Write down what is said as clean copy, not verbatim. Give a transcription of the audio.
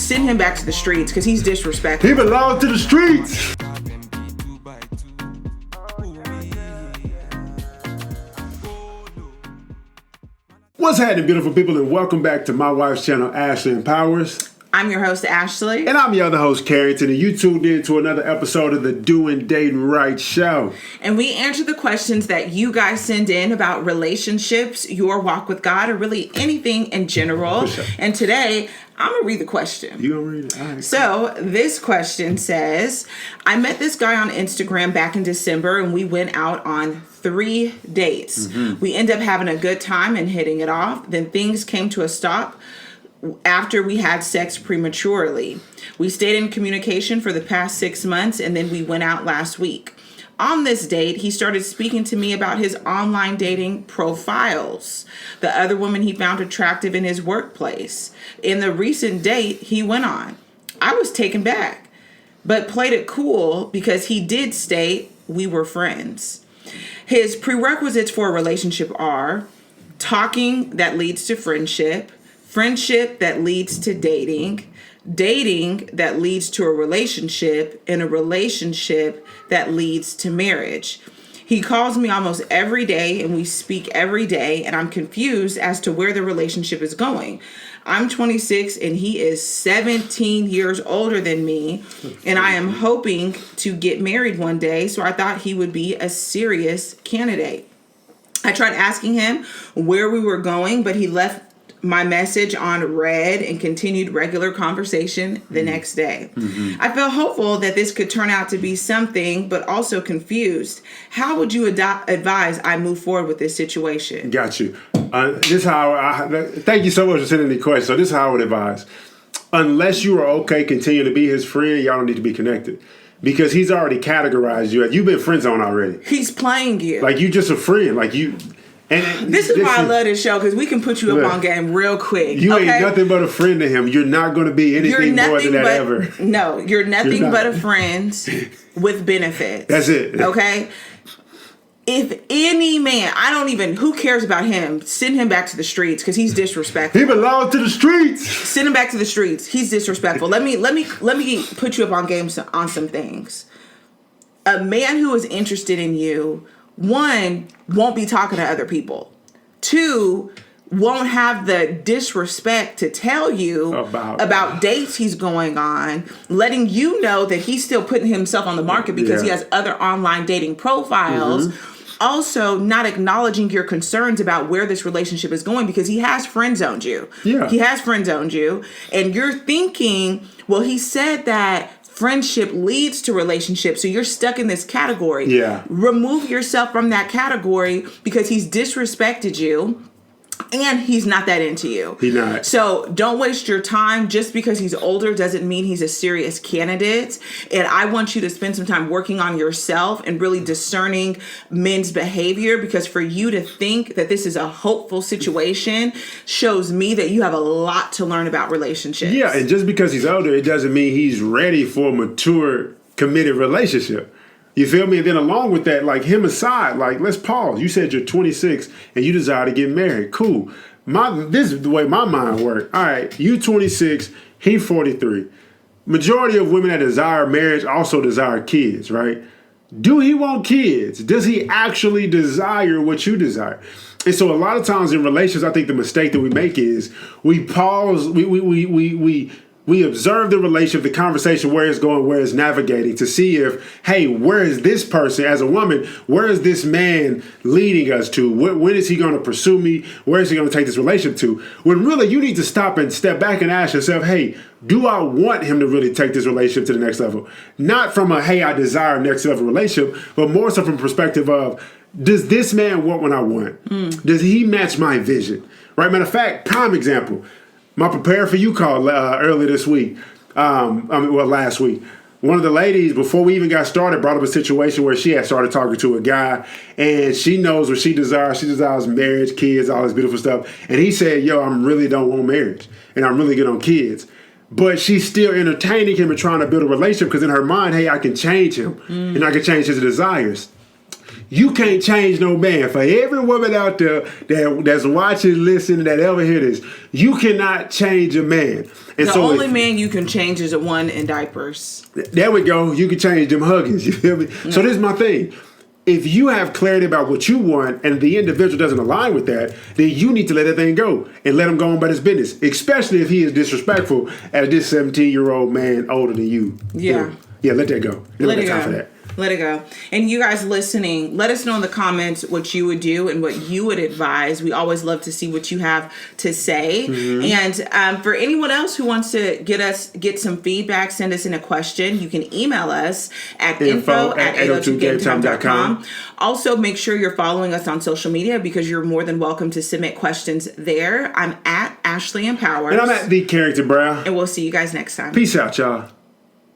send him back to the streets because he's disrespectful. He belongs to the streets. What's happening, beautiful people, and welcome back to my wife's channel, Ashley Empowers. I'm your host, Ashley. And I'm your other host, CARRINGTON, and you tuned in to another episode of the Doing Dating Right show. And we answer the questions that you guys send in about relationships, your walk with God, or really anything in general. Sure. And today, I'm going to read the question. You going to read it? All right. So this question says, I met this guy on Instagram back in December, and we went out on 3 dates. Mm-hmm. We ended up having a good time and hitting it off. Then things came to a stop after we had sex prematurely. We stayed in communication for the past 6 months, and then we went out last week. On this date, he started speaking to me about his online dating profiles, the other woman he found attractive in his workplace. In the recent date he went on, I was taken back, but played it cool because he did state we were friends. His prerequisites for a relationship are talking that leads to friendship, friendship that leads to dating, dating that leads to a relationship, and a relationship that leads to marriage. He calls me almost every day and we speak every day, and I'm confused as to where the relationship is going. I'm 26 and he is 17 years older than me, and I am hoping to get married one day, so I thought he would be a serious candidate. I tried asking him where we were going, but he left my message on read and continued regular conversation the next day. Mm-hmm. I feel hopeful that this could turn out to be something, but also confused. How would you advise I move forward with this situation? Got you. This is how thank you so much for sending the question. So this is how I would advise. Unless you are okay continuing to be his friend, y'all don't need to be connected. Because he's already categorized you. You've been friend zoned already. He's playing you. Like you just a friend. Like you... And this is why I love this show, because we can put you up on game real quick. You ain't nothing but a friend to him. You're not going to be anything more than that ever. No, you're nothing but a friend with benefits. That's it. Okay? If any man, who cares about him? Send him back to the streets because he's disrespectful. He belongs to the streets. Send him back to the streets. He's disrespectful. Let me put you up on game on some things. A man who is interested in you, 1, won't be talking to other people. 2, won't have the disrespect to tell you about dates he's going on, letting you know that he's still putting himself on the market because he has other online dating profiles. Mm-hmm. Also, not acknowledging your concerns about where this relationship is going because he has friend zoned you. Yeah. He has friend zoned you. And you're thinking, well, he said that friendship leads to relationship, so you're stuck in this category. Yeah. Remove yourself from that category because he's disrespected you and he's not that into you. He's not. So don't waste your time. Just because he's older doesn't mean he's a serious candidate. And I want you to spend some time working on yourself and really discerning men's behavior, because for you to think that this is a hopeful situation shows me that you have a lot to learn about relationships. Yeah, and just because he's older, it doesn't mean he's ready for a mature, committed relationship. You feel me? And then along with that, like him aside, like let's pause. You said you're 26 and you desire to get married. Cool. This is the way my mind works. All right, you 26, he 43. Majority of women that desire marriage also desire kids, right? Do he want kids? Does he actually desire what you desire? And so a lot of times in relations, I think the mistake that we make is we pause, we observe the relationship, the conversation, where it's going, where it's navigating, to see if, hey, where is this person as a woman? Where is this man leading us to? When is he going to pursue me? Where is he going to take this relationship to? When really you need to stop and step back and ask yourself, hey, do I want him to really take this relationship to the next level? Not from a, hey, I desire next level relationship, but more so from a perspective of, does this man want what I want? Does he match my vision? Right? Matter of fact, prime example. My Prepare For You call earlier this week, last week. One of the ladies, before we even got started, brought up a situation where she had started talking to a guy, and she knows what she desires. She desires marriage, kids, all this beautiful stuff. And he said, yo, I really don't want marriage, and I'm really good on kids. But she's still entertaining him and trying to build a relationship because in her mind, hey, I can change him, and I can change his desires. You can't change no man. For every woman out there that's watching, listening, that ever hear this, you cannot change a man. And the only man you can change is the one in diapers. There we go. You can change them huggings. You feel me? Yeah. So this is my thing. If you have clarity about what you want and the individual doesn't align with that, then you need to let that thing go and let him go on about his business, especially if he is disrespectful as this 17-year-old man older than you. Yeah. Yeah, let that go. Let it go. Time for that. Let it go. And you guys listening, let us know in the comments what you would do and what you would advise. We always love to see what you have to say. Mm-hmm. And for anyone else who wants to get some feedback, send us in a question. You can email us at info@802gametime.com. Also, make sure you're following us on social media because you're more than welcome to submit questions there. I'm at Ashley Empowers. And I'm at The Character Brow. And we'll see you guys next time. Peace out, y'all.